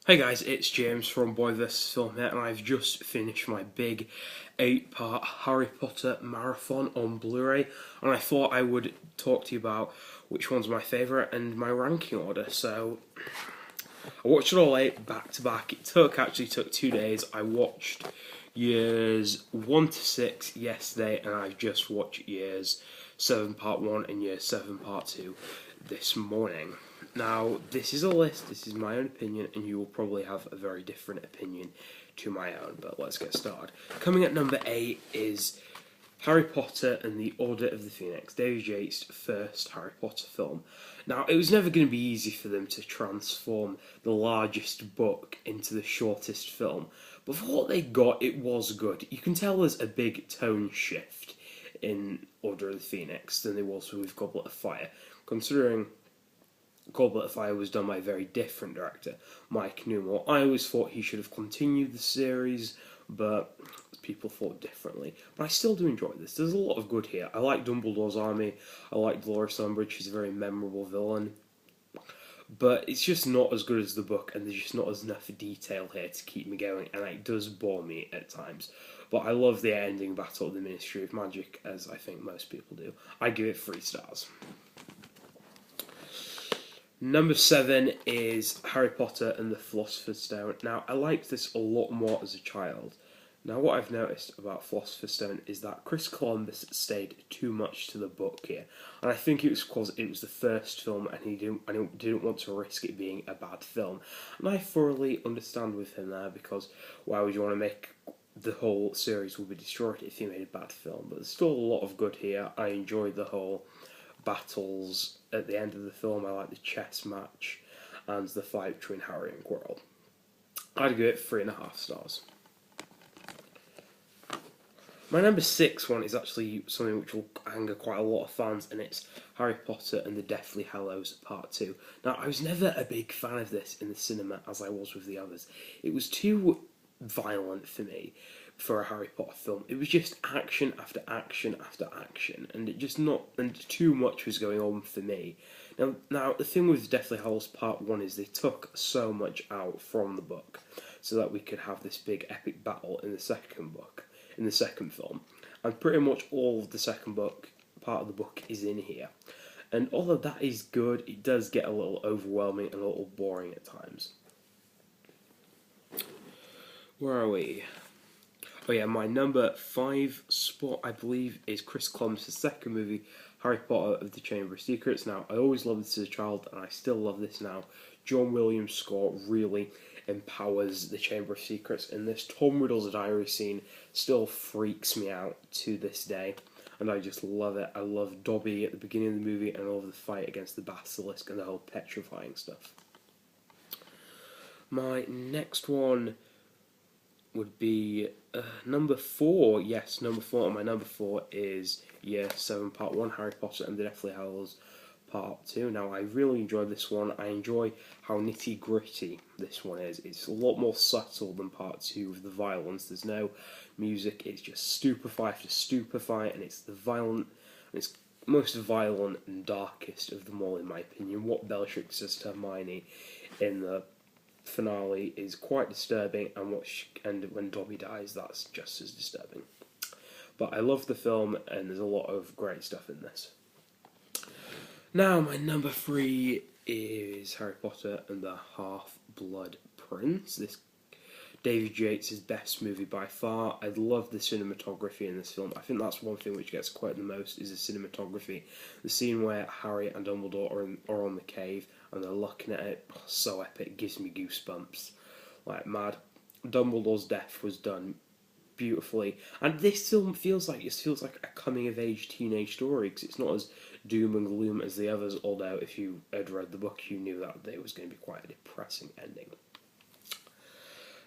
Hey guys, it's James from Boy vs Film here, and I've just finished my big 8-part Harry Potter marathon on Blu-ray, and I thought I would talk to you about which one's my favourite and my ranking order. So I watched it all 8 back to back. It actually took 2 days. I watched years 1 to 6 yesterday, and I've just watched years 7 part 1 and year 7 part 2 this morning. Now, this is a list, this is my own opinion, and you will probably have a very different opinion to my own, but let's get started. Coming at number 8 is Harry Potter and the Order of the Phoenix, David Yates' first Harry Potter film. Now, it was never going to be easy for them to transform the largest book into the shortest film, but for what they got, it was good. You can tell there's a big tone shift in Order of the Phoenix than there was with Goblet of Fire, considering Goblet of Fire was done by a very different director, Mike Newmore. I always thought he should have continued the series, but people thought differently. But I still do enjoy this. There's a lot of good here. I like Dumbledore's army. I like Dolores Umbridge. She's a very memorable villain. But it's just not as good as the book, and there's just not enough detail here to keep me going, and it does bore me at times. But I love the ending battle of the Ministry of Magic, as I think most people do. I give it 3 stars. Number 7 is Harry Potter and the Philosopher's Stone. Now, I liked this a lot more as a child. Now, what I've noticed about Philosopher's Stone is that Chris Columbus stayed too much to the book here. And I think it was because it was the first film and he didn't want to risk it being a bad film. And I thoroughly understand with him there, because why would you want to make the whole series will be destroyed if you made a bad film? But there's still a lot of good here. I enjoyed the whole battles at the end of the film. I like the chess match and the fight between Harry and Quirrell. I'd give it 3.5 stars. My number 6 one is actually something which will anger quite a lot of fans, and it's Harry Potter and the Deathly Hallows Part 2. Now, I was never a big fan of this in the cinema as I was with the others. It was too violent for me for a Harry Potter film. It was just action after action after action, and too much was going on for me. Now the thing with Deathly Hallows Part 1 is they took so much out from the book so that we could have this big epic battle in the second film, and pretty much all of the second book, part of the book, is in here. And all of that is good. It does get a little overwhelming and a little boring at times. Where are we? Oh yeah, my number 5 spot, I believe, is Chris Columbus' second movie, Harry Potter of the Chamber of Secrets. Now, I always loved this as a child, and I still love this now. John Williams' score really empowers the Chamber of Secrets, and this Tom Riddle's diary scene still freaks me out to this day, and I just love it. I love Dobby at the beginning of the movie and all of the fight against the basilisk and the whole petrifying stuff. My next one would be number 4. Yes, number 4. And my number 4 is Year 7 Part 1, Harry Potter and the Deathly Hallows Part 2. Now, I really enjoyed this one. I enjoy how nitty gritty this one is. It's a lot more subtle than Part 2 with the violence. There's no music. It's just stupefy after stupefy, and it's it's most violent and darkest of them all, in my opinion. What Bellatrix says to Hermione in the finale is quite disturbing, and when Dobby dies, that's just as disturbing. But I love the film, and there's a lot of great stuff in this. Now, my number 3 is Harry Potter and the Half-Blood Prince. This David Yates' best movie by far. I love the cinematography in this film. I think that's one thing which gets quoted the most, is the cinematography. The scene where Harry and Dumbledore are on the cave and they're looking at it, so epic, it gives me goosebumps like mad. Dumbledore's death was done beautifully, and this film feels like a coming-of-age teenage story, because it's not as doom and gloom as the others, although if you had read the book you knew that there was going to be quite a depressing ending.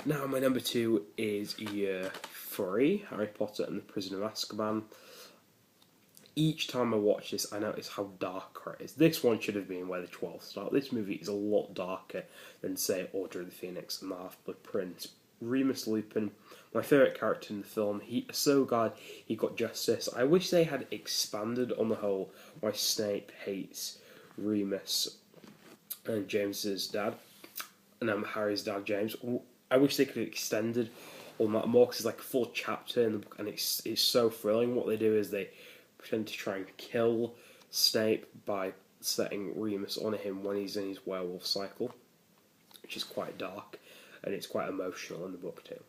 Now, my number 2 is Year 3, Harry Potter and the Prisoner of Azkaban. Each time I watch this, I notice how dark it is. This one should have been where the 12 start. This movie is a lot darker than, say, Order of the Phoenix and the Half-Blood Prince. Remus Lupin, my favourite character in the film. So glad he got justice. I wish they had expanded on the whole why Snape hates Remus and James's dad. and Harry's dad James. I wish they could have extended on that more, because it's like a full chapter in the book, and it's so thrilling. What they do is they pretend to try and kill Snape by setting Remus on him when he's in his werewolf cycle, which is quite dark, and it's quite emotional in the book too.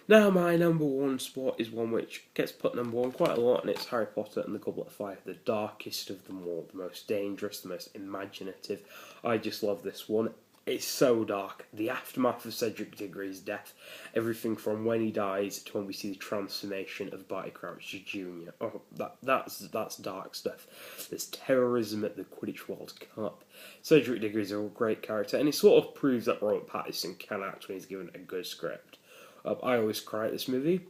Now, my number one spot is one which gets put number one quite a lot, and it's Harry Potter and the Goblet of Fire, the darkest of them all, the most dangerous, the most imaginative. I just love this one. It's so dark. The aftermath of Cedric Diggory's death, everything from when he dies to when we see the transformation of Barty Crouch Jr. Oh, that's dark stuff. There's terrorism at the Quidditch World Cup. Cedric Diggory is a great character, and he sort of proves that Robert Pattinson can act when he's given a good script. I always cry at this movie.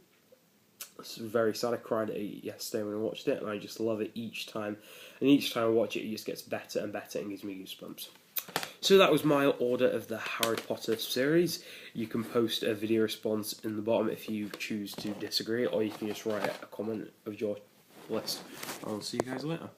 It's very sad. I cried at it yesterday when I watched it, and I just love it each time. And each time I watch it, it just gets better and better and gives me goosebumps. So that was my order of the Harry Potter series. You can post a video response in the bottom if you choose to disagree, or you can just write a comment of your list. I'll see you guys later.